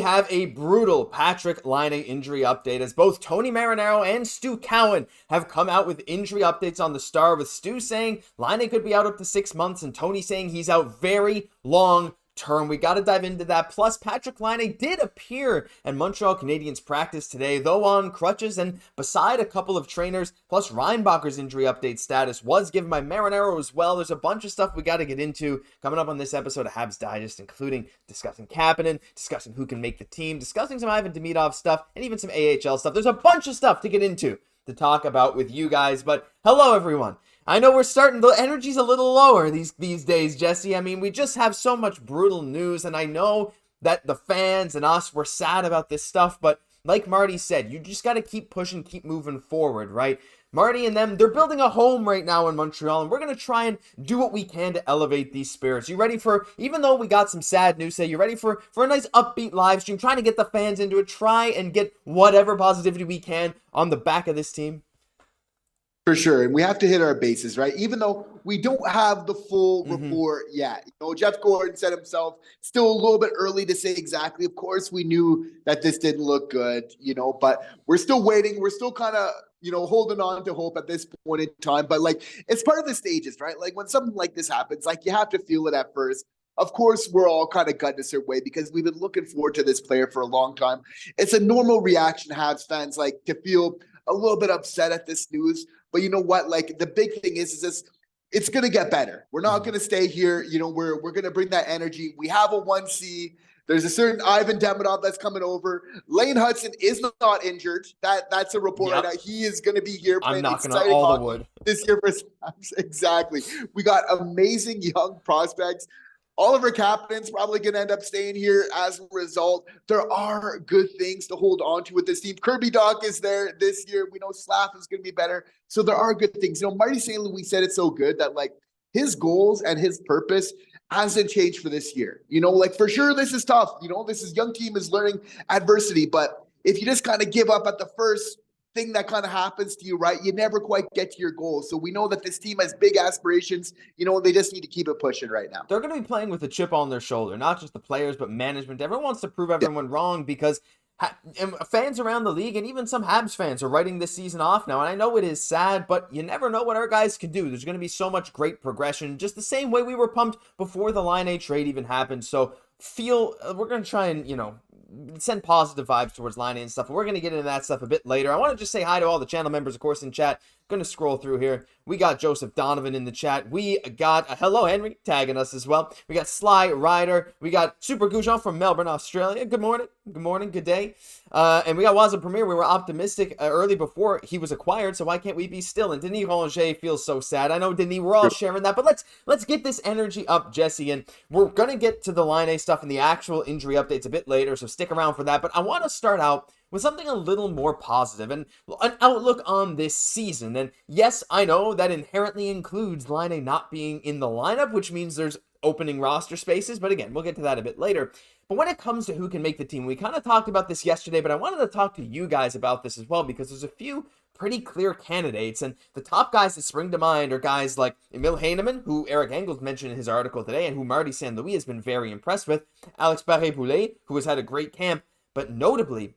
Have a brutal Patrik Laine injury update as both Tony Marinaro and Stu Cowan have come out with injury updates on the Star, with Stu saying Laine could be out up to 6 months and Tony saying he's out very long term. We got to dive into that. Plus, Patrik Laine did appear at Montreal Canadiens practice today, though on crutches, and beside a couple of trainers. Plus, Reinbacher's injury update status was given by Marinaro as well. There's a bunch of stuff we got to get into coming up on this episode of Habs Digest, including discussing Kaiden, discussing who can make the team, discussing some Ivan Demidov stuff, and even some AHL stuff. There's a bunch of stuff to get into to talk about with you guys, but hello everyone. I know we're starting, the energy's a little lower these days, Jesse. I mean, we just have so much brutal news, and I know that the fans and us were sad about this stuff, but like Marty said, you just got to keep pushing, keep moving forward, right? Marty and them, they're building a home right now in Montreal, and we're going to try and do what we can to elevate these spirits. You ready for, even though we got some sad news today, you ready for a nice upbeat live stream, trying to get the fans into it, try and get whatever positivity we can on the back of this team? For sure. And we have to hit our bases, right? Even though we don't have the full report yet. You know, Jeff Gordon said himself, still a little bit early to say exactly. Of course, we knew that this didn't look good, you know, but we're still waiting. We're still kind of, you know, holding on to hope at this point in time. But like, it's part of the stages, right? Like when something like this happens, like you have to feel it at first. Of course, we're all kind of gutted a certain way because we've been looking forward to this player for a long time. It's a normal reaction, Habs fans, like to feel a little bit upset at this news. But you know what? Like the big thing is this, it's going to get better. We're not going to stay here. You know, we're going to bring that energy. We have a 1C. There's a certain Ivan Demidov that's coming over. Lane Hudson is not injured. That's a report right now. He is going to be here playing knocking on all the wood this year for Habs. Exactly. We got amazing young prospects. Oliver Kapanen's probably going to end up staying here as a result. There are good things to hold on to with this team. Kirby Dach is there this year. We know Slaf is going to be better. So there are good things. You know, Marty St. Louis said it so good that like his goals and his purpose hasn't changed for this year. You know, like for sure this is tough. You know, this is young team is learning adversity. But if you just kind of give up at the first thing that kind of happens to you, right, you never quite get to your goals. So we know that this team has big aspirations. You know, they just need to keep it pushing right now. They're going to be playing with a chip on their shoulder, not just the players, but management. Everyone wants to prove everyone wrong because fans around the league and even some Habs fans are writing this season off now. And I know it is sad, but you never know what our guys can do. There's going to be so much great progression, just the same way we were pumped before the Laine trade even happened. So we're going to try and, you know, send positive vibes towards Laine and stuff. We're going to get into that stuff a bit later. I want to just say hi to all the channel members, of course, in chat. Going to scroll through here. We got Joseph Donovan in the chat. We got hello Henry tagging us as well. We got Sly Ryder. We got Super Goujon from Melbourne, Australia. Good morning. Good morning. Good day. And we got Waza Premier. We were optimistic early before he was acquired, so why can't we be still? And Denis Rongier feels so sad. I know, Denis, we're all sharing that, but let's get this energy up, Jesse. And we're going to get to the Laine stuff and the actual injury updates a bit later, so stick around for that. But I want to start out with something a little more positive and an outlook on this season. And yes, I know that inherently includes Laine not being in the lineup, which means there's opening roster spaces. But again, we'll get to that a bit later. But when it comes to who can make the team, we kind of talked about this yesterday, but I wanted to talk to you guys about this as well, because there's a few pretty clear candidates. And the top guys that spring to mind are guys like Emil Heineman, who Eric Engels mentioned in his article today, and who Marty St. Louis has been very impressed with. Alex Barré-Boulet, who has had a great camp, but notably,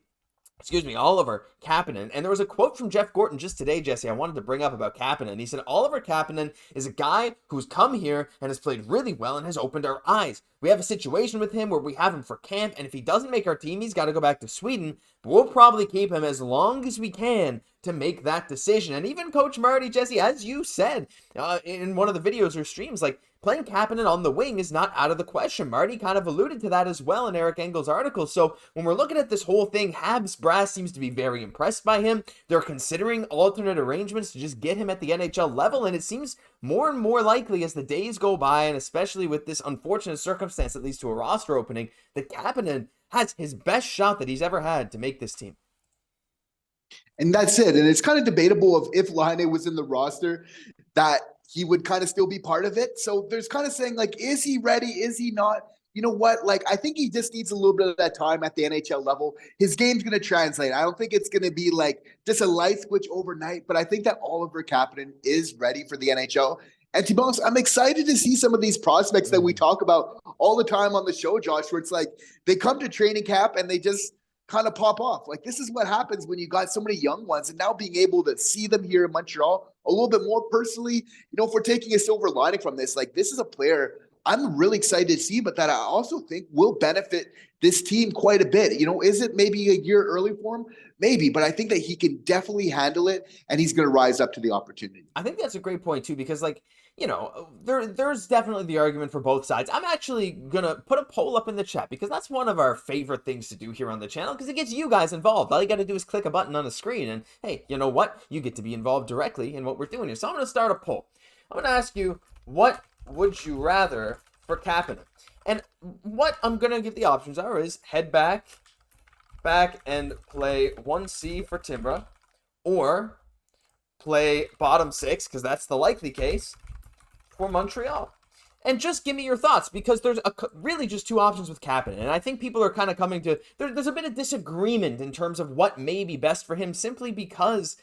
Oliver Kapanen. And there was a quote from Jeff Gorton just today, Jesse, I wanted to bring up about Kapanen. He said, Oliver Kapanen is a guy who's come here and has played really well and has opened our eyes. We have a situation with him where we have him for camp, and if he doesn't make our team, he's got to go back to Sweden. But we'll probably keep him as long as we can to make that decision. And even Coach Marty, Jesse, as you said in one of the videos or streams, like, playing Kapanen on the wing is not out of the question. Marty kind of alluded to that as well in Eric Engels' article. So when we're looking at this whole thing, Habs brass seems to be very impressed by him. They're considering alternate arrangements to just get him at the NHL level, and it seems more and more likely as the days go by, and especially with this unfortunate circumstance that leads to a roster opening, that Kapanen has his best shot that he's ever had to make this team. And that's it. And it's kind of debatable of if Laine was in the roster, that he would kind of still be part of it. So there's kind of saying, like, is he ready? Is he not? You know what? Like, I think he just needs a little bit of that time at the NHL level. His game's going to translate. I don't think it's going to be like just a light switch overnight, but I think that Oliver Kapanen is ready for the NHL. And to be honest, I'm excited to see some of these prospects that we talk about all the time on the show, Josh, where it's like they come to training camp and they just kind of pop off. Like, this is what happens when you got so many young ones, and now being able to see them here in Montreal a little bit more personally, if we're taking a silver lining from this, like, this is a player I'm really excited to see, but that I also think will benefit this team quite a bit. Is it maybe a year early for him? Maybe, but I think that he can definitely handle it, and he's going to rise up to the opportunity. I think that's a great point too, because there's definitely the argument for both sides. I'm actually going to put a poll up in the chat because that's one of our favorite things to do here on the channel because it gets you guys involved. All you got to do is click a button on the screen and hey, you know what? You get to be involved directly in what we're doing here. So I'm going to start a poll. I'm going to ask you, what would you rather for Kaiden? And what I'm going to give the options are is head back, and play 1C for Timbra, or play bottom 6, because that's the likely case, for Montreal. And just give me your thoughts, because there's really just two options with Kaiden. And I think people are kind of coming to... There's a bit of disagreement in terms of what may be best for him, simply because,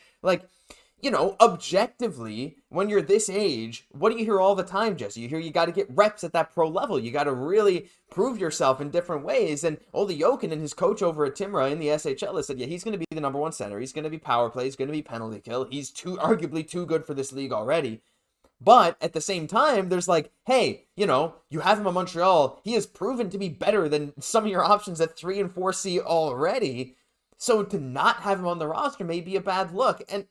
objectively, when you're this age, what do you hear all the time, Jesse? You hear you got to get reps at that pro level. You got to really prove yourself in different ways. And Ole Jokin and his coach over at Timra in the SHL has said, yeah, he's going to be the number one center. He's going to be power play. He's going to be penalty kill. He's arguably too good for this league already. But at the same time, there's like, hey, you have him in Montreal. He has proven to be better than some of your options at 3 and 4C already. So to not have him on the roster may be a bad look. And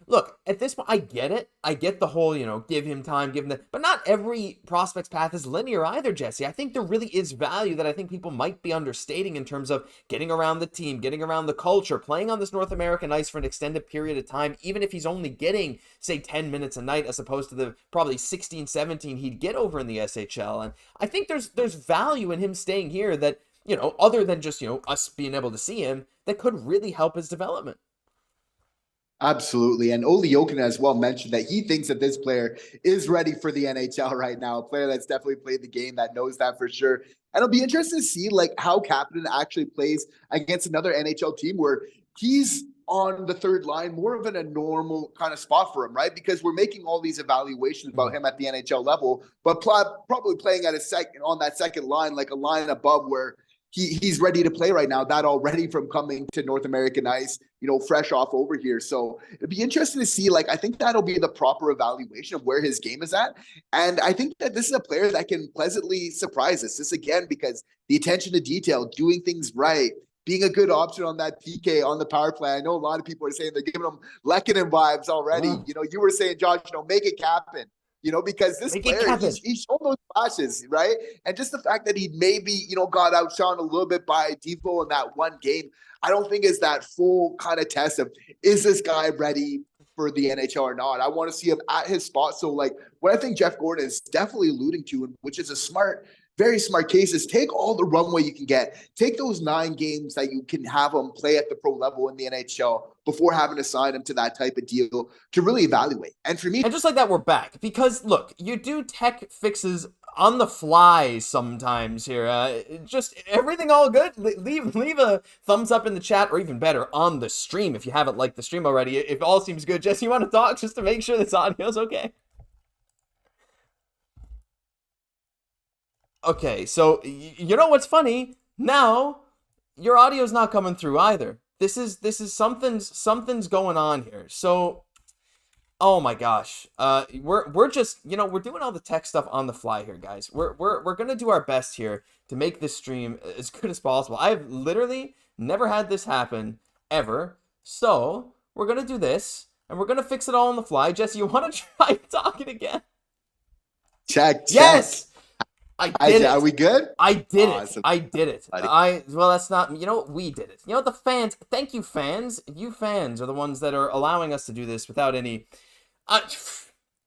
look, at this point, I get it. I get the whole, give him time, give him that. But not every prospect's path is linear either, Jesse. I think there really is value that I think people might be understating in terms of getting around the team, getting around the culture, playing on this North American ice for an extended period of time, even if he's only getting, say, 10 minutes a night as opposed to the probably 16, 17 he'd get over in the SHL. And I think there's value in him staying here that, other than just, us being able to see him, that could really help his development. Absolutely. And Ole Jokin as well mentioned that he thinks that this player is ready for the NHL right now. A player that's definitely played the game, that knows that for sure. And it'll be interesting to see how Kaiden actually plays against another NHL team where he's on the third line, more of a normal kind of spot for him, right? Because we're making all these evaluations about him at the NHL level, but probably playing at on that second line, like a line above where he's ready to play right now, that already from coming to North American ice, fresh off over here. So it'd be interesting to see, I think that'll be the proper evaluation of where his game is at. And I think that this is a player that can pleasantly surprise us. This again, because the attention to detail, doing things right, being a good option on that PK on the power play. I know a lot of people are saying they're giving him Lehkonen vibes already. You were saying, Josh, make it happen. Because this player, he's shown those flashes, right? And just the fact that he maybe, got outshone a little bit by Devo in that one game, I don't think is that full kind of test of, is this guy ready for the NHL or not? I want to see him at his spot. So, what I think Jeff Gordon is definitely alluding to, which is a very smart case, is take all the runway you can get. Take those 9 games that you can have him play at the pro level in the NHL before having to sign him to that type of deal to really evaluate. And for me... And just like that, we're back. Because, look, you do tech fixes on the fly sometimes here. Just everything all good? Leave a thumbs up in the chat, or even better, on the stream if you haven't liked the stream already. If all seems good, Jesse, you want to talk just to make sure this audio's okay? Okay, so you know what's funny? Now your audio's not coming through either. This is something's going on here. So, oh my gosh, we're just we're doing all the tech stuff on the fly here, guys. We're gonna do our best here to make this stream as good as possible. I've literally never had this happen ever. So we're gonna do this, and we're gonna fix it all on the fly. Jesse, you want to try talking again? Check. Yes. I did it. Are we good? I did it. I did it. Well, that's not, we did it. The fans, thank you, fans. You fans are the ones that are allowing us to do this without any,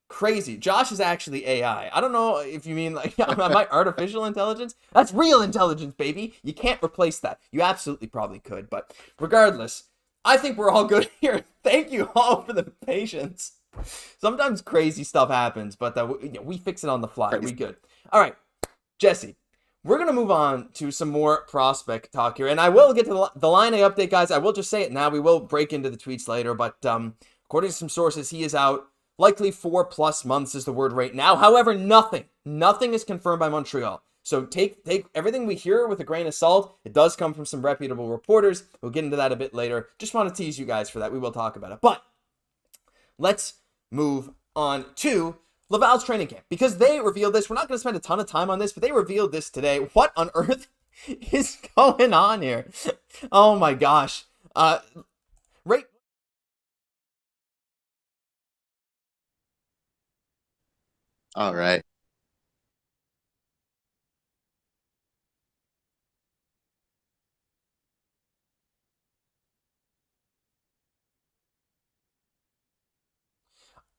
crazy. Josh is actually AI. I don't know if you mean my artificial intelligence. That's real intelligence, baby. You can't replace that. You absolutely probably could, but regardless, I think we're all good here. Thank you all for the patience. Sometimes crazy stuff happens, but we fix it on the fly. We good. All right. Jesse, we're going to move on to some more prospect talk here, and I will get to the Laine update, guys. I will just say it now. We will break into the tweets later, but according to some sources, he is out Likely 4+ months is the word right now. However, nothing is confirmed by Montreal. So take everything we hear with a grain of salt. It does come from some reputable reporters. We'll get into that a bit later. Just want to tease you guys for that. We will talk about it. But let's move on to Laval's training camp, because they revealed this. We're not going to spend a ton of time on this, but they revealed this today. What on earth is going on here? Oh my gosh. Right. All right.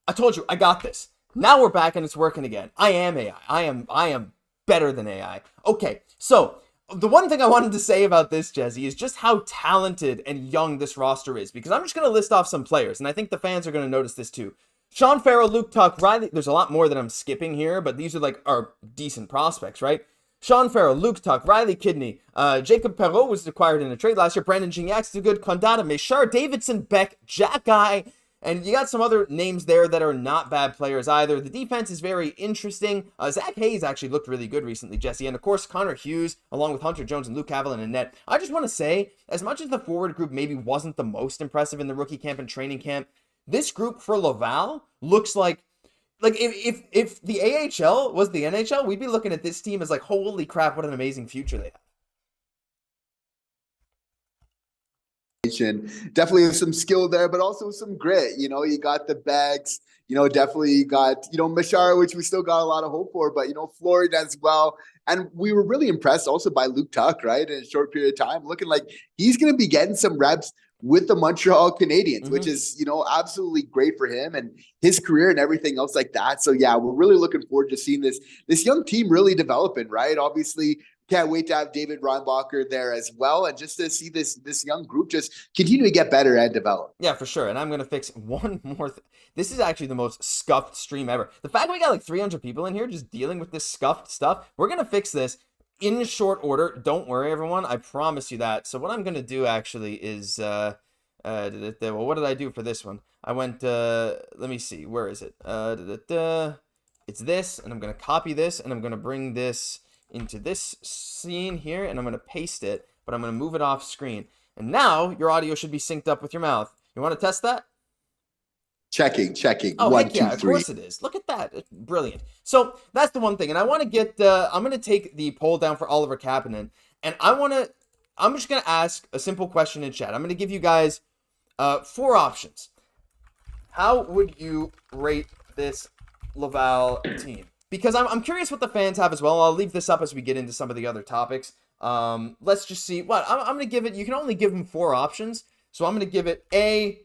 I told you, I got this. Now we're back and it's working again. I am AI. I am better than AI. Okay, so the one thing I wanted to say about this, Jesse, is just how talented and young this roster is, because I'm just going to list off some players, and I think the fans are going to notice this too. Sean Farrell, Luke Tuch, Riley, there's a lot more that I'm skipping here, but these are like our decent prospects, right? Sean Farrell, Luke Tuch, Riley Kidney, Jacob Perreault was acquired in a trade last year, Brandon Gignac's good, Condata, Meshar, Davidson, Beck, Xhekaj, and you got some other names there that are not bad players either. The defense is very interesting. Zach Hayes actually looked really good recently, Jesse. And of course, Connor Hughes, along with Hunter Jones and Luke Haviland in net. I just want to say, as much as the forward group maybe wasn't the most impressive in the rookie camp and training camp, this group for Laval looks like if the AHL was the NHL, we'd be looking at this team as like, holy crap, what an amazing future they have. Definitely some skill there, but also some grit. You know, you got the Becks, you know, definitely you got, you know, Meshar, which we still got a lot of hope for, but, you know, Florida as well. And we were really impressed also by Luke Tuch, right? In a short period of time, looking like he's going to be getting some reps with the Montreal Canadiens, which is, you know, absolutely great for him and his career and everything else like that. So yeah, we're really looking forward to seeing this young team really developing, right? Obviously, can't wait to have David Reinbacher there as well, and just to see this young group just continue to get better and develop. Yeah, for sure. And I'm gonna fix one more. This is actually the most scuffed stream ever. The fact we got like 300 people in here just dealing with this scuffed stuff. We're gonna fix this in short order. Don't worry, everyone. I promise you that. So what I'm gonna do actually is, well, what did I do for this one? I went. Let me see. Where is it? It's this, and I'm gonna copy this, and I'm gonna bring this into this scene here, and I'm going to paste it, but I'm going to move it off screen. And now your audio should be synced up with your mouth. You want to test that? Checking. Oh, One, heck yeah, 2, 3. of course it is. Look at that. It's brilliant. So that's the one thing. And I want to get, I'm going to take the poll down for Oliver Kapanen. And I'm just going to ask a simple question in chat. I'm going to give you guys 4 options. How would you rate this Laval team? Because I'm curious what the fans have as well. I'll leave this up as we get into some of the other topics. Let's just see. I'm going to give it, you can only give them 4 options. So I'm going to give it A,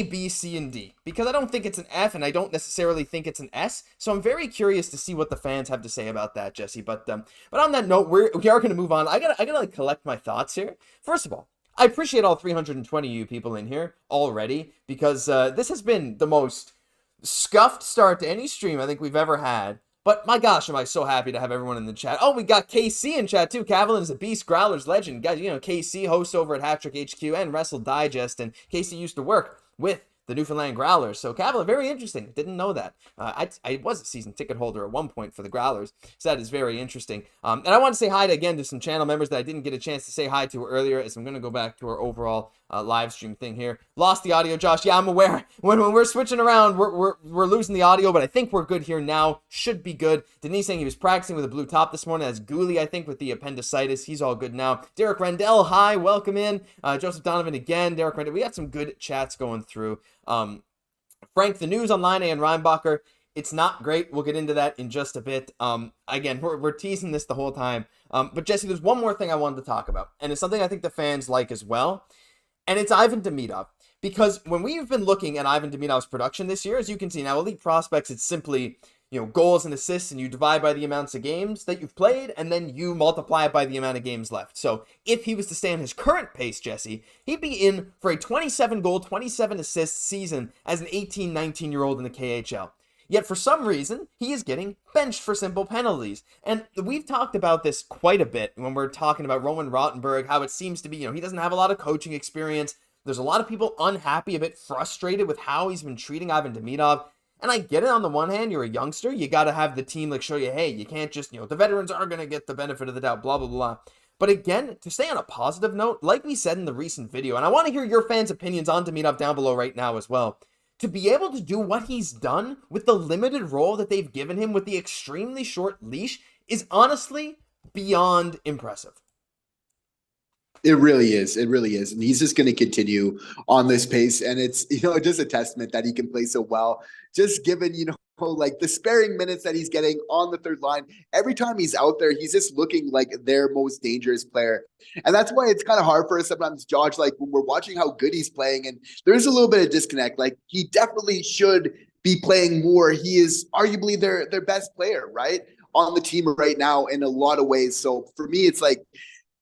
B, C, and D. Because I don't think it's an F, and I don't necessarily think it's an S. So I'm very curious to see what the fans have to say about that, Jesse. But on that note, we are going to move on. I gotta like collect my thoughts here. First of all, I appreciate all 320 of you people in here already, because this has been the most scuffed start to any stream I think we've ever had. But my gosh, am I so happy to have everyone in the chat. Oh, we got KC in chat too. Cavill is a beast, Growlers legend. Guys, you know, KC hosts over at Hat Trick HQ and Wrestle Digest, and KC used to work with the Newfoundland Growlers. So Cavill, very interesting. Didn't know that. I was a season ticket holder at one point for the Growlers, so that is very interesting. And I want to say hi to some channel members that I didn't get a chance to say hi to earlier, as I'm going to go back to our overall live stream thing here. Lost the audio, Josh. Yeah, I'm aware. When we're switching around, we're losing the audio, but I think we're good here now. Should be good. Denise saying he was practicing with a blue top this morning. That's Guhle, I think, with the appendicitis. He's all good now. Derek Rendell, hi, welcome in. Joseph Donovan again. Derek Rendell. We got some good chats going through. Frank, the news on Laine and Reinbacher, it's not great. We'll get into that in just a bit. Again, we're teasing this the whole time. But Jesse, there's one more thing I wanted to talk about, and it's something I think the fans like as well, and it's Ivan Demidov. Because when we've been looking at Ivan Demidov's production this year, as you can see now, Elite Prospects, it's simply, you know, goals and assists, and you divide by the amounts of games that you've played, and then you multiply it by the amount of games left. So if he was to stay on his current pace, Jesse, he'd be in for a 27-goal, 27-assist season as an 18, 19-year-old in the KHL. Yet for some reason, he is getting benched for simple penalties. And we've talked about this quite a bit when we're talking about Roman Rottenberg, how it seems to be, you know, he doesn't have a lot of coaching experience. There's a lot of people unhappy, a bit frustrated with how he's been treating Ivan Demidov. And I get it. On the one hand, you're a youngster. You got to have the team like show you, hey, you can't just, the veterans are going to get the benefit of the doubt, blah, blah, blah. But again, to stay on a positive note, like we said in the recent video, and I want to hear your fans' opinions on Demidov down below right now as well. To be able to do what he's done with the limited role that they've given him with the extremely short leash is honestly beyond impressive. It really is. It really is. And he's just going to continue on this pace. And it's, just a testament that he can play so well, just given, like the sparing minutes that he's getting on the third line. Every time he's out there, he's just looking like their most dangerous player. And that's why it's kind of hard for us sometimes, Josh, like when we're watching how good he's playing, and there's a little bit of disconnect. Like he definitely should be playing more. He is arguably their best player, right, on the team right now in a lot of ways. So for me, it's like,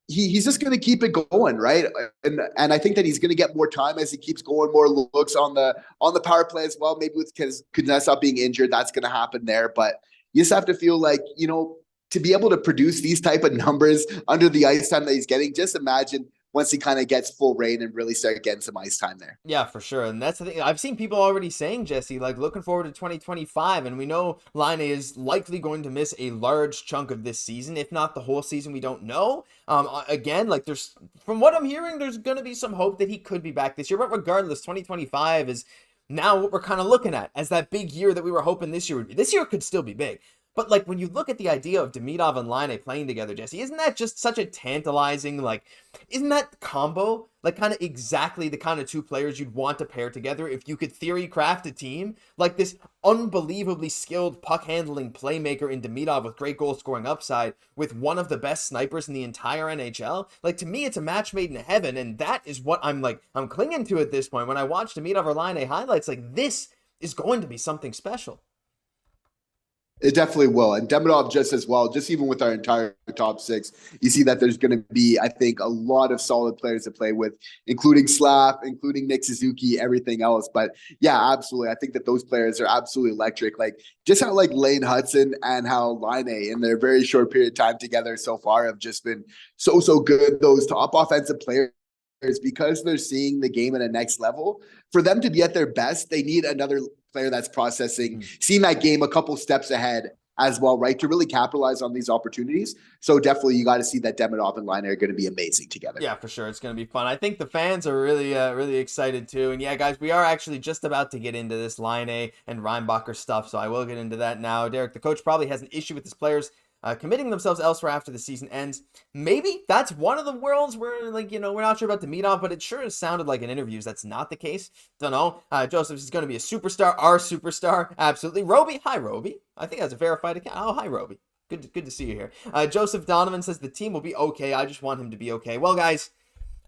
he's just going to keep it going, right? And I think that he's going to get more time as he keeps going, more looks on the power play as well. Maybe with Kuznetsov being injured, that's going to happen there. But you just have to feel like, to be able to produce these type of numbers under the ice time that he's getting, just imagine once he kind of gets full reign and really start getting some ice time there. Yeah, for sure. And that's the thing. I've seen people already saying, Jesse, like looking forward to 2025. And we know Laine is likely going to miss a large chunk of this season, if not the whole season. We don't know. Again, like from what I'm hearing, there's going to be some hope that he could be back this year. But regardless, 2025 is now what we're kind of looking at as that big year that we were hoping this year would be. This year could still be big. But like when you look at the idea of Demidov and Laine playing together, Jesse, isn't that just such a tantalizing, isn't that combo like kind of exactly the kind of two players you'd want to pair together if you could theory craft a team like this unbelievably skilled puck handling playmaker in Demidov with great goal scoring upside with one of the best snipers in the entire NHL? Like to me, it's a match made in heaven, and that is what I'm clinging to at this point. When I watch Demidov or Laine highlights, like this is going to be something special. It definitely will. And Demidov just as well, just even with our entire top six, you see that there's going to be, I think, a lot of solid players to play with, including Slaf, including Nick Suzuki, everything else. But yeah, absolutely. I think that those players are absolutely electric. Like just how like Lane Hudson and how Laine in their very short period of time together so far have just been so good. Those top offensive players, because they're seeing the game at a next level. For them to be at their best, they need another player that's processing, seeing that game a couple steps ahead as well, right? To really capitalize on these opportunities. So definitely you got to see that Demidov and Laine are going to be amazing together. Yeah, for sure. It's going to be fun. I think the fans are really excited too. And yeah, guys, we are actually just about to get into this Laine and Reinbacher stuff. So I will get into that now. Derek, the coach, probably has an issue with his players committing themselves elsewhere after the season ends. Maybe that's one of the worlds where, we're not sure about Demidov, but it sure has sounded like in interviews that's not the case. Don't know. Joseph is going to be a superstar, our superstar. Absolutely. Roby. Hi, Roby. I think that's a verified account. Oh, hi, Roby. Good to see you here. Joseph Donovan says the team will be okay. I just want him to be okay. Well, guys,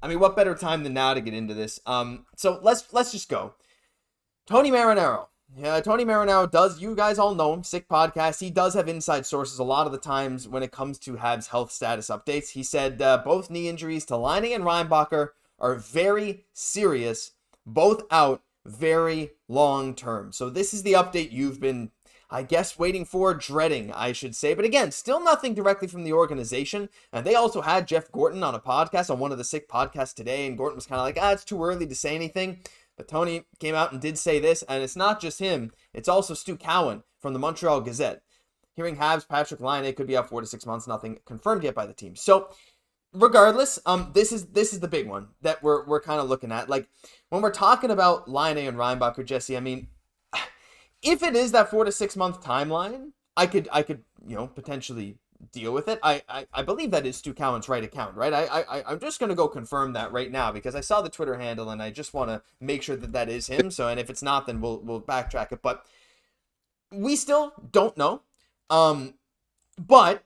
I mean, what better time than now to get into this? So let's just go. Tony Marinaro. Yeah, Tony Marinaro does, you guys all know him, Sick Podcast. He does have inside sources a lot of the times when it comes to Habs health status updates. He said both knee injuries to Laine and Reinbacher are very serious, both out very long term. So this is the update you've been, I guess, waiting for, dreading, I should say. But again, still nothing directly from the organization. And they also had Jeff Gorton on a podcast, on one of the Sick Podcasts today, and Gorton was kind of like, it's too early to say anything. But Tony came out and did say this, and it's not just him. It's also Stu Cowan from the Montreal Gazette. Hearing Habs, Patrik Laine could be out 4 to 6 months, nothing confirmed yet by the team. So, regardless, this is the big one that we're kind of looking at. Like, when we're talking about Laine and Reinbacher, Jesse, I mean, if it is that 4 to 6 month timeline, I could potentially deal with it. I believe that is Stu Cowan's right account, right? I'm just going to go confirm that right now because I saw the Twitter handle and I just want to make sure that is him. So, and if it's not, then we'll backtrack it. But we still don't know. But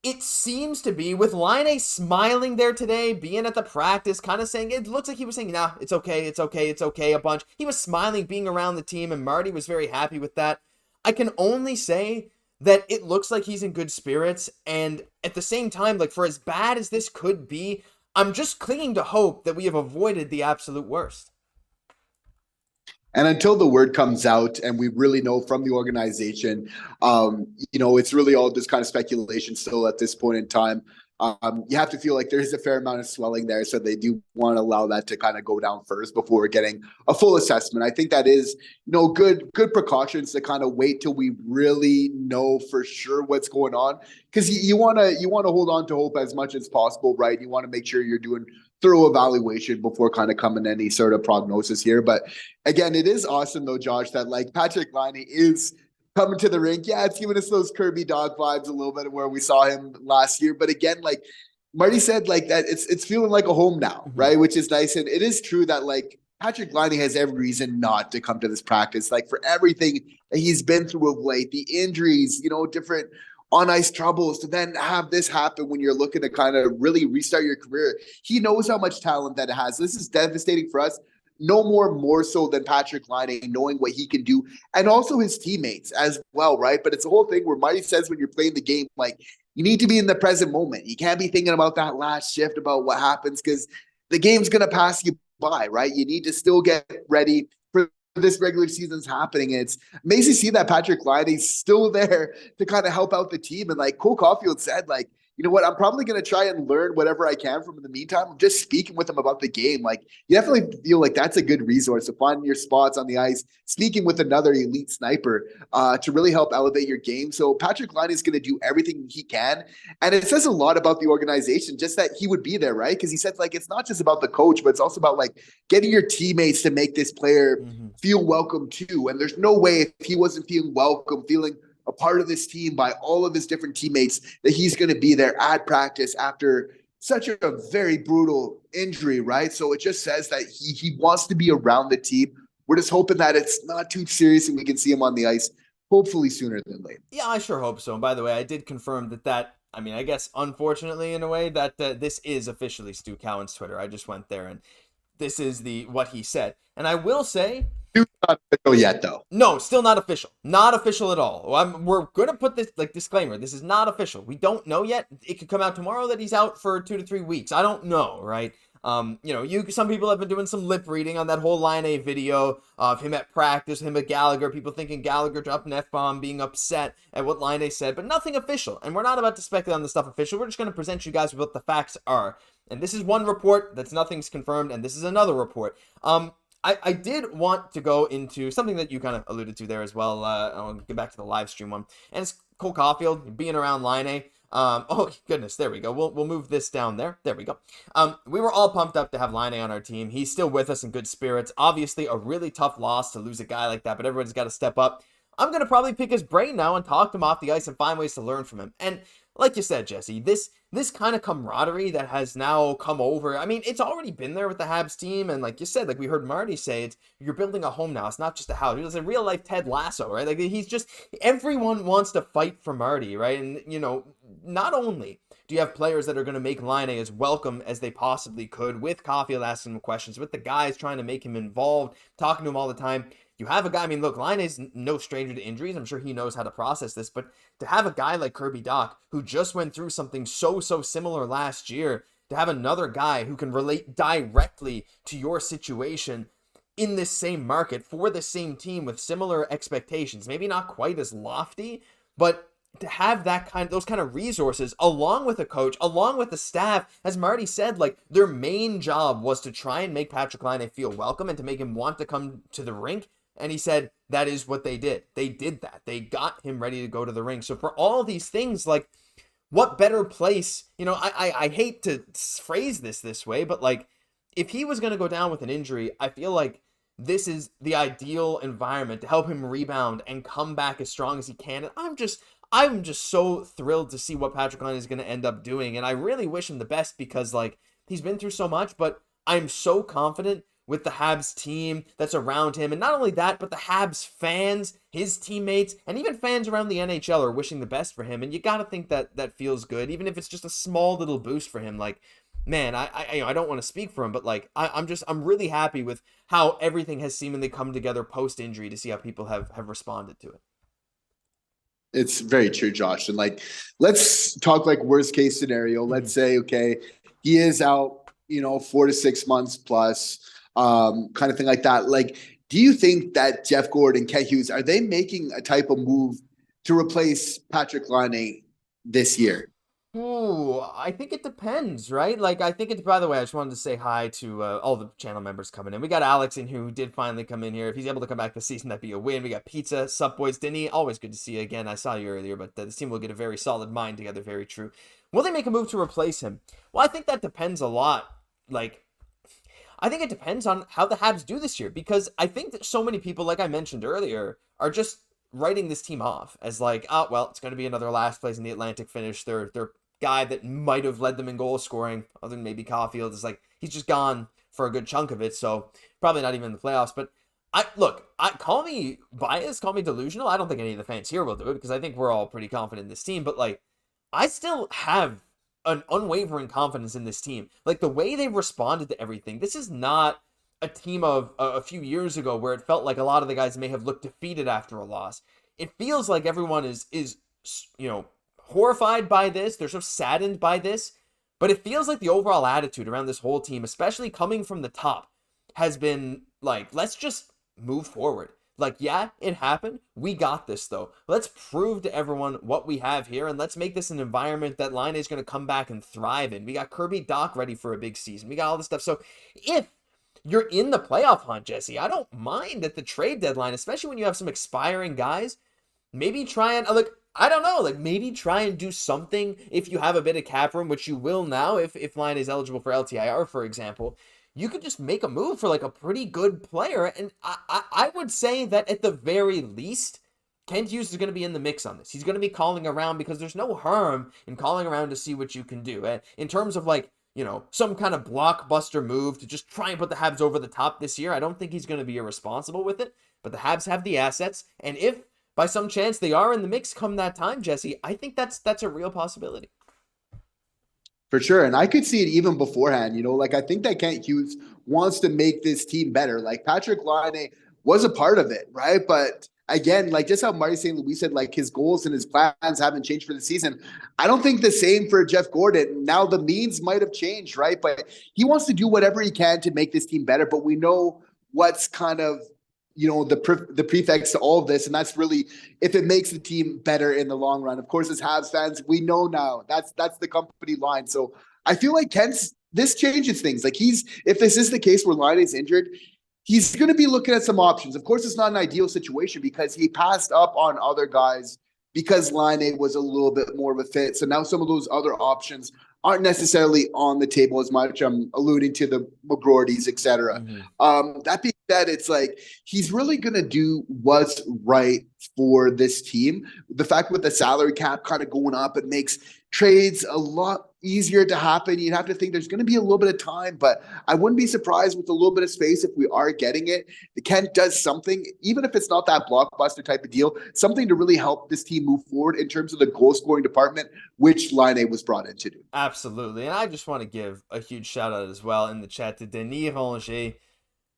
it seems to be with Laine smiling there today, being at the practice, kind of saying, it looks like he was saying, nah, it's okay a bunch. He was smiling, being around the team, and Marty was very happy with that. I can only say that it looks like he's in good spirits, and at the same time, like, for as bad as this could be, I'm just clinging to hope that we have avoided the absolute worst. And until the word comes out and we really know from the organization, it's really all just kind of speculation still at this point in time. you have to feel like there is a fair amount of swelling there. So they do want to allow that to kind of go down first before getting a full assessment. I think that is, good precautions to kind of wait till we really know for sure what's going on. Because you want to hold on to hope as much as possible, right? You want to make sure you're doing thorough evaluation before kind of coming to any sort of prognosis here. But again, it is awesome though, Josh, that like Patrik Laine is coming to the rink. Yeah, it's giving us those Kirby Dach vibes a little bit where we saw him last year. But again, like Marty said, like that it's feeling like a home now, right? Which is nice. And it is true that like Patrik Laine has every reason not to come to this practice. Like for everything that he's been through of late, the injuries, different on ice troubles, to then have this happen when you're looking to kind of really restart your career. He knows how much talent that it has. This is devastating for us. No more so than Patrik Laine knowing what he can do, and also his teammates as well, right? But it's the whole thing where Marty says when you're playing the game, like you need to be in the present moment. You can't be thinking about that last shift, about what happens, because the game's going to pass you by, right? You need to still get ready for this regular season's happening. And it's amazing to see that Patrik Laine's still there to kind of help out the team. And like Caufield said, like, you know what, I'm probably going to try and learn whatever I can from him in the meantime. I'm just speaking with him about the game. Like, you definitely feel like that's a good resource to find your spots on the ice, speaking with another elite sniper to really help elevate your game. So Patrik Laine is going to do everything he can. And it says a lot about the organization, just that he would be there, right? Because he said, like, it's not just about the coach, but it's also about, like, getting your teammates to make this player feel welcome too. And there's no way if he wasn't feeling welcome, feeling a part of this team by all of his different teammates, that he's going to be there at practice after such a very brutal injury, right? So it just says that he wants to be around the team. We're just hoping that it's not too serious and we can see him on the ice, hopefully sooner than later. Yeah, I sure hope so. And by the way, I did confirm that I mean, I guess unfortunately in a way that this is officially Stu Cowan's Twitter. I just went there and this is what he said. And I will say, not official yet, though. No, still not official. Not official at all. We're going to put this, like, disclaimer. This is not official. We don't know yet. It could come out tomorrow that he's out for 2 to 3 weeks. I don't know, right? Some people have been doing some lip reading on that whole Laine video of him at practice, him at Gallagher, people thinking Gallagher dropped an F-bomb, being upset at what Laine said, but nothing official. And we're not about to speculate on the stuff official. We're just going to present you guys with what the facts are. And this is one report that's nothing's confirmed, and this is another report. I did want to go into something that you kind of alluded to there as well. I'll get back to the live stream one. And it's Cole Caufield being around Laine. Oh, goodness, there we go. We'll move this down there. There we go. We were all pumped up to have Laine on our team. He's still with us in good spirits. Obviously, a really tough loss to lose a guy like that, but everyone's got to step up. I'm going to probably pick his brain now and talk to him off the ice and find ways to learn from him. And like you said, Jesse, this kind of camaraderie that has now come over, I mean, it's already been there with the Habs team. And like you said, like we heard Marty say, you're building a home now. It's not just a house. It's a real life Ted Lasso, right? Like everyone wants to fight for Marty, right? And, not only do you have players that are going to make Laine as welcome as they possibly could, with Caufield asking him questions, with the guys trying to make him involved, talking to him all the time. You have a guy, I mean, look, Laine is no stranger to injuries. I'm sure he knows how to process this, but to have a guy like Kirby Dach, who just went through something so similar last year, to have another guy who can relate directly to your situation in this same market for the same team with similar expectations, maybe not quite as lofty, but to have those kind of resources along with a coach, along with the staff, as Marty said, like their main job was to try and make Patrik Laine feel welcome and to make him want to come to the rink. And he said that is what they did. They did that. They got him ready to go to the rink. So for all these things, like what better place, I hate to phrase this way, but like if he was going to go down with an injury, I feel like this is the ideal environment to help him rebound and come back as strong as he can. And I'm just so thrilled to see what Patrik Laine is going to end up doing. And I really wish him the best because like he's been through so much, but I'm so confident with the Habs team that's around him. And not only that, but the Habs fans, his teammates, and even fans around the NHL are wishing the best for him. And you got to think that feels good, even if it's just a small little boost for him. Like, man, I don't want to speak for him, but like, I'm really happy with how everything has seemingly come together post-injury to see how people have responded to it. It's very true, Josh. And like, let's talk like worst case scenario. Let's say, okay, he is out, 4 to 6 months plus, kind of thing like that. Like, do you think that Jeff Gorton, Kent Hughes, are they making a type of move to replace Patrik Laine this year? Ooh, I think it depends, right? Like, I think it, by the way, I just wanted to say hi to all the channel members coming in. We got Alex in who did finally come in here. If he's able to come back this season, that'd be a win. We got Pizza, Sup Boys, Denny. Always good to see you again. I saw you earlier, but this team will get a very solid mind together. Very true. Will they make a move to replace him? Well, I think that depends a lot. Like, I think it depends on how the Habs do this year, because I think that so many people, like I mentioned earlier, are just writing this team off as like, oh, well, it's going to be another last place in the Atlantic finish. They're guy that might have led them in goal scoring, other than maybe Caufield, is like, he's just gone for a good chunk of it, so probably not even in the playoffs. But call me biased, call me delusional. I don't think any of the fans here will do it, because I think we're all pretty confident in this team. But like, I still have an unwavering confidence in this team. Like, the way they've responded to everything, this is not a team of a few years ago where it felt like a lot of the guys may have looked defeated after a loss. It feels like everyone is horrified by this. They're so saddened by this. But it feels like the overall attitude around this whole team, especially coming from the top, has been like, let's just move forward. Like, yeah, it happened. We got this, though. Let's prove to everyone what we have here, and let's make this an environment that Laine is going to come back and thrive in. We got Kirby, Dach ready for a big season. We got all this stuff. So if you're in the playoff hunt, Jesse, I don't mind at the trade deadline, especially when you have some expiring guys. Maybe try and, like, I don't know, like, maybe try and do something if you have a bit of cap room, which you will now if Laine is eligible for LTIR, for example. You could just make a move for, like, a pretty good player. And I would say that at the very least, Kent Hughes is going to be in the mix on this. He's going to be calling around, because there's no harm in calling around to see what you can do. And in terms of, like, some kind of blockbuster move to just try and put the Habs over the top this year, I don't think he's going to be irresponsible with it. But the Habs have the assets. And if by some chance they are in the mix come that time, Jesse, I think that's a real possibility. For sure. And I could see it even beforehand, like, I think that Kent Hughes wants to make this team better. Like, Patrik Laine was a part of it, right? But again, like, just how Marty St. Louis said, like, his goals and his plans haven't changed for the season. I don't think the same for Jeff Gordon. Now the means might have changed, right? But he wants to do whatever he can to make this team better. But we know what's kind of, the prefix to all of this, and that's really if it makes the team better in the long run. Of course, as Habs fans, we know now that's the company line. So I feel like this changes things. Like, if this is the case where Laine is injured, he's going to be looking at some options. Of course, it's not an ideal situation because he passed up on other guys because Laine was a little bit more of a fit. So now some of those other options aren't necessarily on the table as much. I'm alluding to the McGroartys, et cetera. Mm-hmm. That being said, it's like he's really going to do what's right for this team. The fact with the salary cap kind of going up, it makes trades a lot easier to happen. You'd have to think there's going to be a little bit of time, but I wouldn't be surprised with a little bit of space if we are getting it. The Kent does something, even if it's not that blockbuster type of deal, something to really help this team move forward in terms of the goal scoring department, which Laine was brought in to do. Absolutely. And I just want to give a huge shout out as well in the chat to Denis Rongier.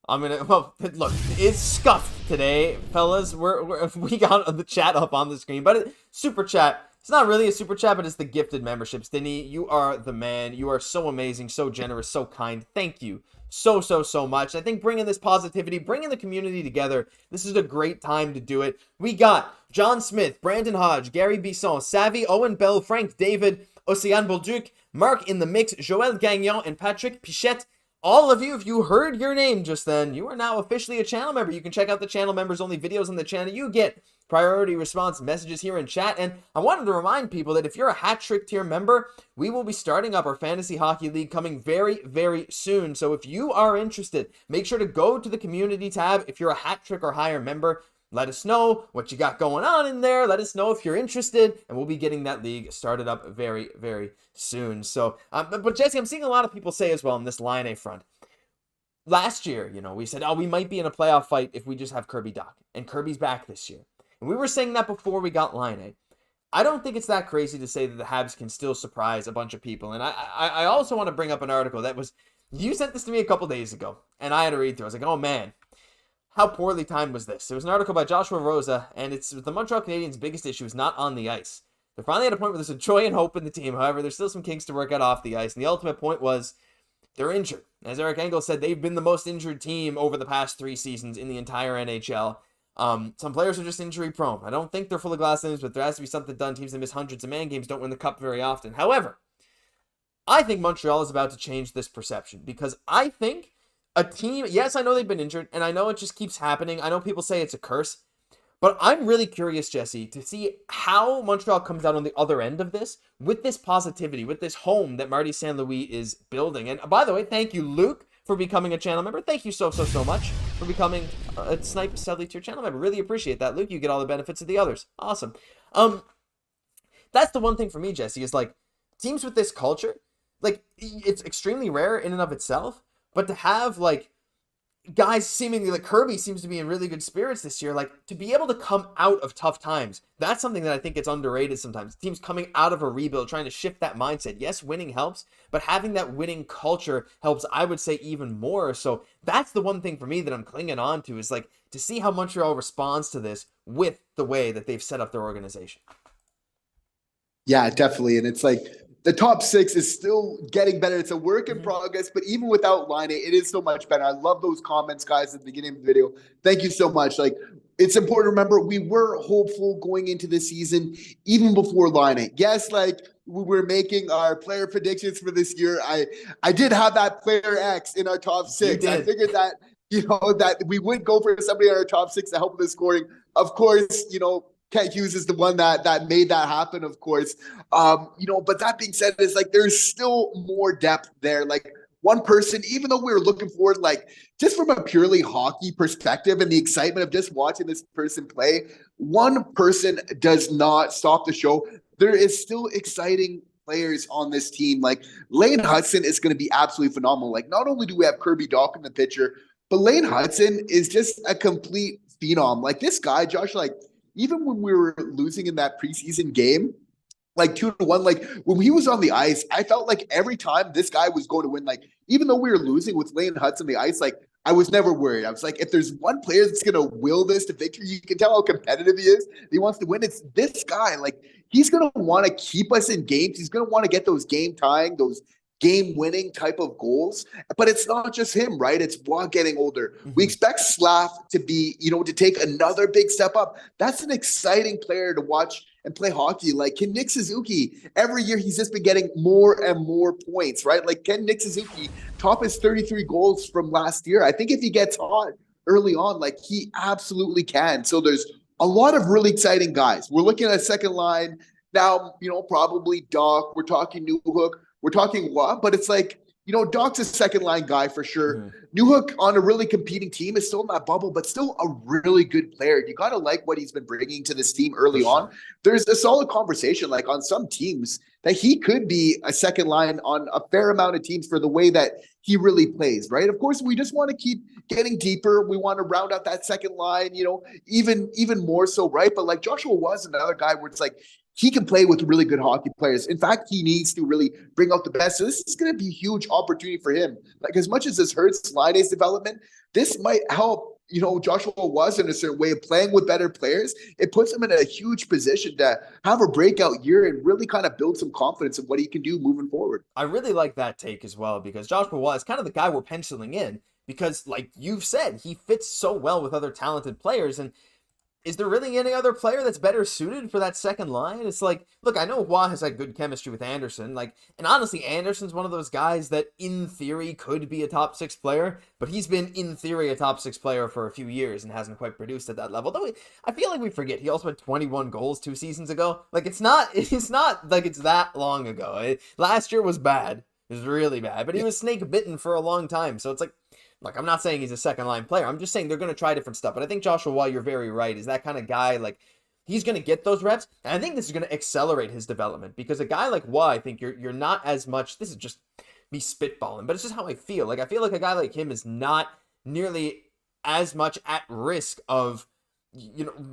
Look, it's scuffed today, fellas. We got the chat up on the screen, but super chat. It's not really a super chat, but it's the gifted memberships. Denis, you are the man. You are so amazing, so generous, so kind. Thank you so much. I think bringing this positivity, bringing the community together, this is a great time to do it. We got John Smith, Brandon Hodge, Gary Bisson, Savvy, Owen Bell, Frank David, Océane Bolduc, Mark in the mix, Joël Gagnon, and Patrick Pichette. All of you, if you heard your name just then, you are now officially a channel member. You can check out the channel members only videos on the channel. You get priority response messages here in chat. And I wanted to remind people that if you're a Hat Trick tier member, we will be starting up our Fantasy Hockey League coming very, very soon. So if you are interested, make sure to go to the community tab. If you're a Hat Trick or higher member, let us know what you got going on in there. Let us know if you're interested, and we'll be getting that league started up very, very soon. So, but Jesse, I'm seeing a lot of people say as well on this Laine front. Last year, we said, we might be in a playoff fight if we just have Kirby Dach, and Kirby's back this year. And we were saying that before we got Laine. I don't think it's that crazy to say that the Habs can still surprise a bunch of people. And I also want to bring up an article that was, you sent this to me a couple days ago, and I had to read through. I was like, oh man, how poorly timed was this? It was an article by Joshua Rosa, and it's the Montreal Canadiens' biggest issue is not on the ice. They're finally at a point where there's a joy and hope in the team. However, there's still some kinks to work out off the ice, and the ultimate point was they're injured. As Eric Engel said, they've been the most injured team over the past 3 seasons in the entire NHL. Some players are just injury prone. I don't think they're full of glass limbs, but there has to be something done. Teams that miss hundreds of man games don't win the cup very often. However, I think Montreal is about to change this perception because I think a team, yes, I know they've been injured, and I know it just keeps happening. I know people say it's a curse, but I'm really curious, Jesse, to see how Montreal comes out on the other end of this with this positivity, with this home that Marty St. Louis is building. And by the way, thank you, Luke, for becoming a channel member. Thank you so much for becoming a Snipe Sedley tier channel member. Really appreciate that, Luke. You get all the benefits of the others. Awesome. That's the one thing for me, Jesse, is like teams with this culture, like it's extremely rare in and of itself, but to have like guys seemingly like Kirby seems to be in really good spirits this year, like to be able to come out of tough times, that's something that I think gets underrated sometimes. Teams coming out of a rebuild, trying to shift that mindset. Yes, winning helps, but having that winning culture helps, I would say, even more. So that's the one thing for me that I'm clinging on to, is like to see how Montreal responds to this with the way that they've set up their organization. Yeah, definitely. And it's like the top six is still getting better. It's a work in progress, but even without Laine, it is so much better. I love those comments, guys, at the beginning of the video. Thank you so much. Like, it's important to remember we were hopeful going into the season, even before Laine. Yes, like we were making our player predictions for this year. I did have that player X in our top six. I figured that, that we would go for somebody in our top six to help with the scoring. Of course, Hughes is the one that made that happen, of course. But that being said, it's like there's still more depth there. Like one person, even though we were looking forward, like just from a purely hockey perspective and the excitement of just watching this person play, one person does not stop the show. There is still exciting players on this team. Like Lane Hutson is going to be absolutely phenomenal. Like not only do we have Kirby Dach in the picture, but Lane Hutson is just a complete phenom. Like this guy, Josh, like even when we were losing in that preseason game, like 2-1, like when he was on the ice, I felt like every time this guy was going to win, like even though we were losing with Lane Hutson on the ice, like I was never worried. I was like, if there's one player that's going to will this to victory, you can tell how competitive he is. He wants to win. It's this guy. Like he's going to want to keep us in games. He's going to want to get those game tying, those game-winning type of goals. But it's not just him, right? It's while getting older. We expect Slav to be, to take another big step up. That's an exciting player to watch and play hockey. Like Ken Nick Suzuki, every year he's just been getting more and more points, right? Like Ken Nick Suzuki, top his 33 goals from last year. I think if he gets hot early on, like he absolutely can. So there's a lot of really exciting guys. We're looking at a second line now, probably Dach. We're talking Newhook. We're talking what, but it's like, Dach's a second line guy for sure. Newhook on a really competing team is still in that bubble, but still a really good player. You got to like what he's been bringing to this team early on. There's a solid conversation, like on some teams, that he could be a second line on a fair amount of teams for the way that he really plays, right? Of course, we just want to keep getting deeper. We want to round out that second line, even more so, right? But like Joshua was another guy where it's like, he can play with really good hockey players. In fact, he needs to really bring out the best. So this is going to be a huge opportunity for him. Like as much as this hurts Laine's development, this might help, Joshua was in a certain way of playing with better players. It puts him in a huge position to have a breakout year and really kind of build some confidence of what he can do moving forward. I really like that take as well, because Joshua was kind of the guy we're penciling in because like you've said, he fits so well with other talented players. And is there really any other player that's better suited for that second line? It's like, look, I know Waugh has had good chemistry with Anderson. And honestly, Anderson's one of those guys that in theory could be a top six player, but he's been in theory a top six player for a few years and hasn't quite produced at that level. Though I feel like we forget he also had 21 goals 2 seasons ago. Like it's not like it's that long ago. Last year was bad. It was really bad, but he was snake bitten for a long time. So it's like, look, I'm not saying he's a second line player. I'm just saying they're going to try different stuff. But I think Joshua Waugh, you're very right, is that kind of guy, like, he's going to get those reps. And I think this is going to accelerate his development because a guy like Waugh, I think you're not as much, this is just me spitballing, but it's just how I feel. Like, I feel like a guy like him is not nearly as much at risk of,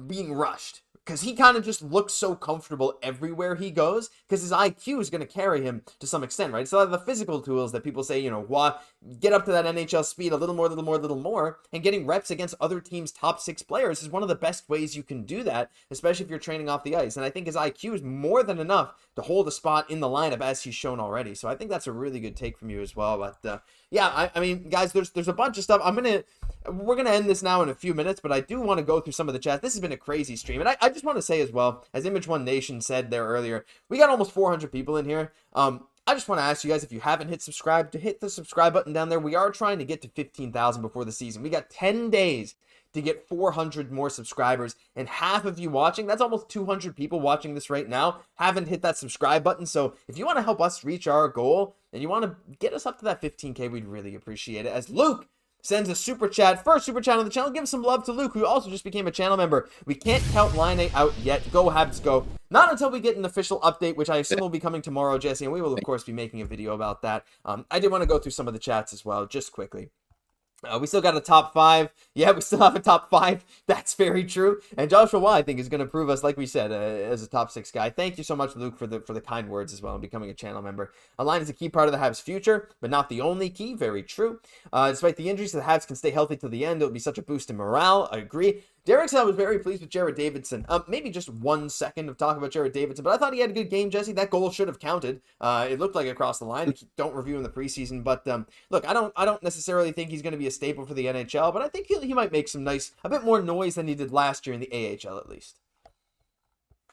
being rushed. Because he kind of just looks so comfortable everywhere he goes, because his IQ is going to carry him to some extent, right? So the physical tools that people say, get up to that NHL speed a little more, and getting reps against other teams' top 6 players is one of the best ways you can do that, especially if you're training off the ice. And I think his IQ is more than enough to hold a spot in the lineup as he's shown already. So I think that's a really good take from you as well. But yeah, I mean, guys, there's a bunch of stuff. I'm going to we're going to end this now in a few minutes, but I do want to go through some of the chat. This has been a crazy stream. And I just want to say as well, as Image One Nation said there earlier, we got almost 400 people in here. I just want to ask you guys, if you haven't hit subscribe, to hit the subscribe button down there. We are trying to get to 15,000 before the season. We got 10 days to get 400 more subscribers, and half of you watching, that's almost 200 people watching this right now, haven't hit that subscribe button. So if you want to help us reach our goal and you want to get us up to that 15K, we'd really appreciate it. As Luke sends a super chat, first super chat on the channel. Give some love to Luke, who also just became a channel member. We can't count Laine out yet. Go Habs go. Not until we get an official update, which I assume will be coming tomorrow, Jesse, and we will of course be making a video about that. I did want to go through some of the chats as well, just quickly. We still got a top 5. Yeah, we still have a top 5. That's very true. And Joshua Y, I think, is going to prove us, like we said, as a top 6 guy. Thank you so much, Luke, for the kind words as well and becoming a channel member. Laine is a key part of the Habs' future, but not the only key. Very true. Despite the injuries, the Habs can stay healthy till the end. It will be such a boost in morale. I agree. Derek said I was very pleased with Jared Davidson. Maybe just 1 second of talk about Jared Davidson, but I thought he had a good game, Jesse. That goal should have counted. It looked like across the line. Don't review in the preseason, but look, I don't necessarily think he's going to be a staple for the NHL, but I think he might make some a bit more noise than he did last year in the AHL at least.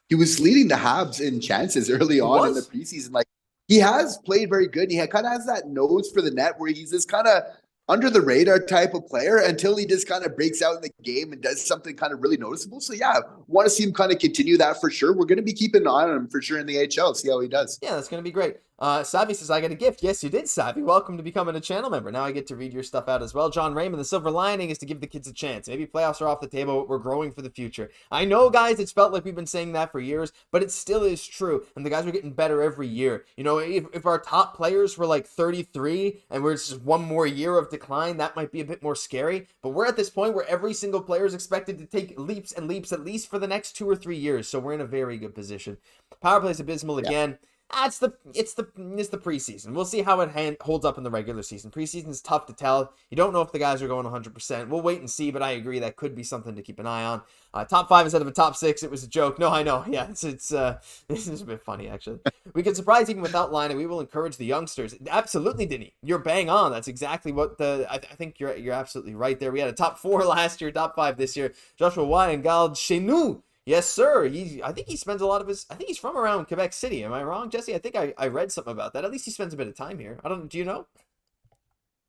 He was leading the Habs in chances early on in the preseason. Like, he has played very good. He kind of has that nose for the net where he's this kind of under the radar type of player until he just kind of breaks out in the game and does something kind of really noticeable. So yeah, want to see him kind of continue that for sure. We're going to be keeping an eye on him for sure in the HL, see how he does. Yeah, that's going to be great. Savvy says, I got a gift. Yes, you did, Savvy. Welcome to becoming a channel member. Now I get to read your stuff out as well. John Raymond, the silver lining is to give the kids a chance. Maybe playoffs are off the table, but we're growing for the future. I know, guys, it's felt like we've been saying that for years, but it still is true. And the guys are getting better every year. You know, if our top players were like 33 and we're just 1 more year of decline, that might be a bit more scary. But we're at this point where every single player is expected to take leaps and leaps at least for the next 2 or 3 years. So we're in a very good position. Power play is abysmal again. It's the preseason. We'll see how it holds up in the regular season. Preseason is tough to tell. You don't know if the guys are going 100%. We'll wait and see, but I agree that could be something to keep an eye on. Top 5 instead of a top 6. It was a joke. No, I know. Yeah, this is a bit funny actually. We can surprise even without Laine, and we will encourage the youngsters. Absolutely, Denny. You're bang on. That's exactly what I think you're absolutely right there. We had a top 4 last year, top 5 this year. Joshua Y and Gal chez nous. Yes, sir. I think he spends a lot of I think he's from around Quebec City. Am I wrong, Jesse? I think I read something about that. At least he spends a bit of time here. Do you know?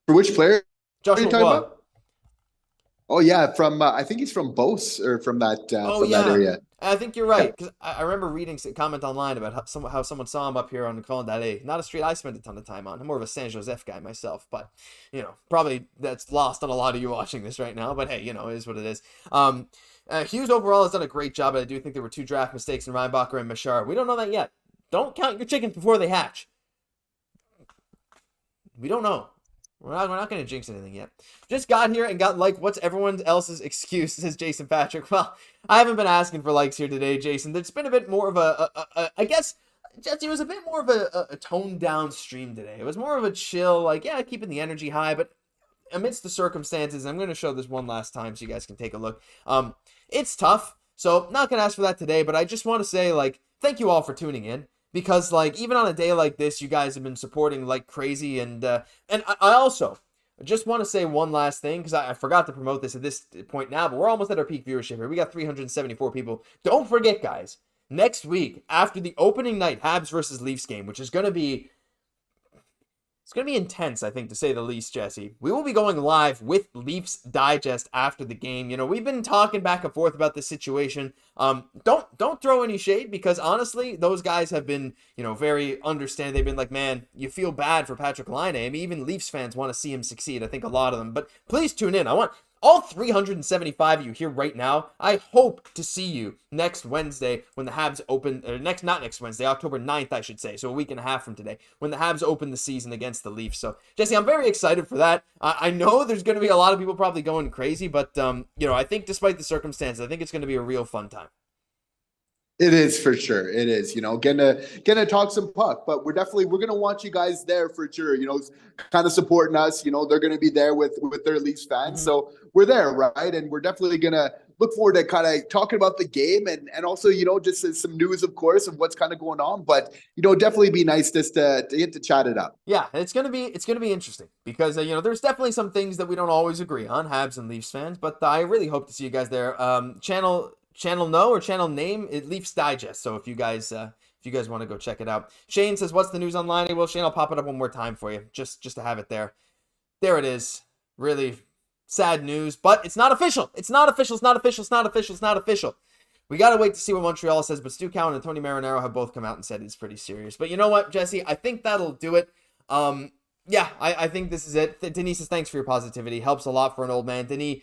For which player? Joshua Y. Oh yeah, from I think he's from Beauce or from that that area. I think you're right, because I remember reading a comment online about how someone saw him up here on the Colin Dalle. Not a street I spent a ton of time on. I'm more of a Saint Joseph guy myself, but you know, probably that's lost on a lot of you watching this right now. But hey, you know, it is what it is. Hughes overall has done a great job, but I do think there were 2 draft mistakes in Reinbacher and Machar. We don't know that yet. Don't count your chickens before they hatch. We don't know. We're not going to jinx anything yet. Just got here and got what's everyone else's excuse, says Jason Patrick. Well, I haven't been asking for likes here today, Jason. It's been a bit more of I guess, Jesse, it was a bit more of a toned down stream today. It was more of a chill, keeping the energy high, but amidst the circumstances, I'm going to show this one last time so you guys can take a look. It's tough, so not going to ask for that today, but I just want to say, thank you all for tuning in. Because, even on a day like this, you guys have been supporting like crazy. And I also just want to say one last thing, because I forgot to promote this at this point now, but we're almost at our peak viewership here. We got 374 people. Don't forget, guys, next week, after the opening night Habs versus Leafs game, which is going to be... It's going to be intense, I think, to say the least, Jesse. We will be going live with Leafs Digest after the game. You know, we've been talking back and forth about this situation. Don't throw any shade, because honestly, those guys have been, very understanding. They've been like, man, you feel bad for Patrik Laine. I mean, even Leafs fans want to see him succeed. I think a lot of them. But please tune in. I want all 375 of you here right now. I hope to see you next Wednesday when the Habs open, or not next Wednesday, October 9th, I should say. So a week and a half from today, when the Habs open the season against the Leafs. So, Jesse, I'm very excited for that. I know there's going to be a lot of people probably going crazy, but, I think despite the circumstances, I think it's going to be a real fun time. It is for sure. It is, gonna talk some puck, but we're gonna want you guys there for sure. Kind of supporting us. They're gonna be there with their Leafs fans, so we're there, right? And we're definitely gonna look forward to kind of talking about the game and also, just some news, of course, of what's kind of going on. But, definitely be nice just to get to chat it up. Yeah, it's gonna be interesting because there's definitely some things that we don't always agree on, Habs and Leafs fans. But I really hope to see you guys there. Channel name Leafs Digest. So if you guys want to go check it out. Shane says, "What's the news on Laine?" Well, Shane, I'll pop it up one more time for you, just to have it there. There it is. Really sad news, but it's not official. It's not official. It's not official. It's not official. It's not official. We got to wait to see what Montreal says, but Stu Cowan and Tony Marinaro have both come out and said it's pretty serious. But you know what, Jesse? I think that'll do it. Yeah, I think this is it. Denise says, thanks for your positivity. Helps a lot for an old man. Denise,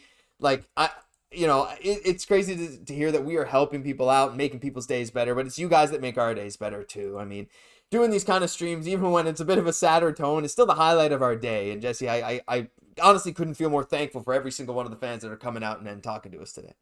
it's crazy to hear that we are helping people out, making people's days better, but it's you guys that make our days better too. I mean, doing these kind of streams, even when it's a bit of a sadder tone, is still the highlight of our day. And Jesse, I honestly couldn't feel more thankful for every single one of the fans that are coming out and talking to us today.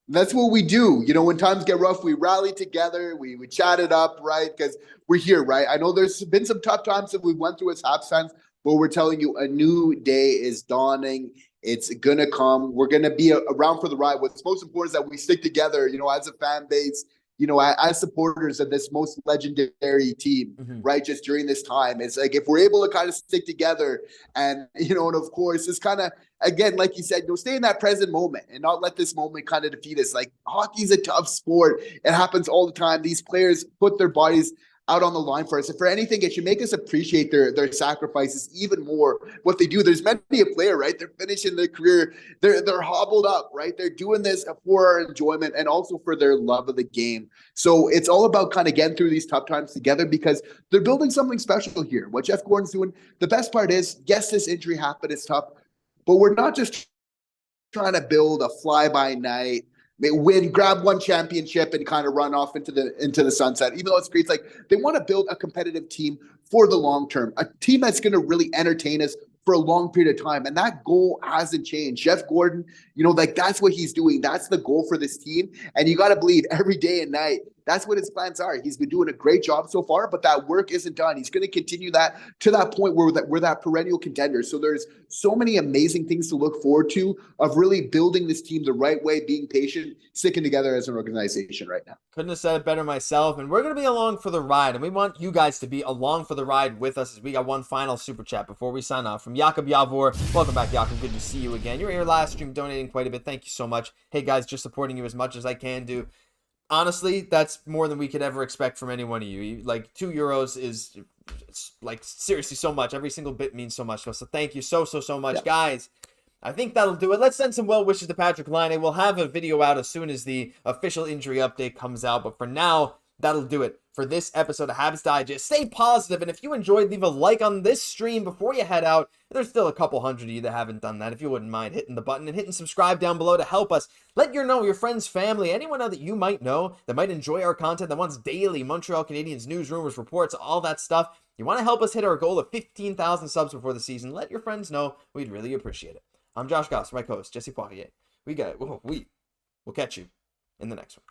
That's what we do. When times get rough, we rally together, we chat it up, right? Because we're here, right? I know there's been some tough times that we went through as Habs fans, but we're telling you a new day is dawning. It's going to come. We're going to be around for the ride. What's most important is that we stick together, as a fan base, as supporters of this most legendary team, right? Just during this time, it's like, if we're able to kind of stick together and, and of course, it's kind of, again, like you said, stay in that present moment and not let this moment kind of defeat us. Like, hockey's a tough sport. It happens all the time. These players put their bodies out on the line for us. And for anything, it should make us appreciate their sacrifices even more, what they do. There's many a player, right? They're finishing their career. They're hobbled up, right? They're doing this for our enjoyment and also for their love of the game. So it's all about kind of getting through these tough times together because they're building something special here. What Jeff Gordon's doing, the best part is, yes, this injury happened. It's tough, but we're not just trying to build a fly-by-night, grab one championship and kind of run off into the sunset. Even though it's great, it's like they want to build a competitive team for the long term, a team that's going to really entertain us for a long period of time. And that goal hasn't changed. Jeff Gordon, that's what he's doing. That's the goal for this team. And you got to believe every day and night, that's what his plans are. He's been doing a great job so far, but that work isn't done. He's going to continue that to that point where we're that perennial contender. So there's so many amazing things to look forward to of really building this team the right way, being patient, sticking together as an organization right now. Couldn't have said it better myself. And we're going to be along for the ride. And we want you guys to be along for the ride with us as we got one final super chat before we sign off from Jakob Yavor. Welcome back, Jakob. Good to see you again. You're here last stream donating quite a bit. Thank you so much. Hey, guys, just supporting you as much as I can do. Honestly, that's more than we could ever expect from any one of you. Like, €2 is like seriously so much. Every single bit means so much to us. So thank you so much, guys. I think that'll do it. Let's send some well wishes to Patrik Laine. We'll have a video out as soon as the official injury update comes out. But for now, that'll do it for this episode of Habs Digest. Stay positive, and if you enjoyed, leave a like on this stream before you head out. There's still a couple hundred of you that haven't done that. If you wouldn't mind hitting the button and hitting subscribe down below to help us. Let your friends, family, anyone that you might know that might enjoy our content, that wants daily Montreal Canadiens news, rumors, reports, all that stuff. You want to help us hit our goal of 15,000 subs before the season. Let your friends know. We'd really appreciate it. I'm Josh Gosse, my co-host, Jesse Poirier. We'll catch you in the next one.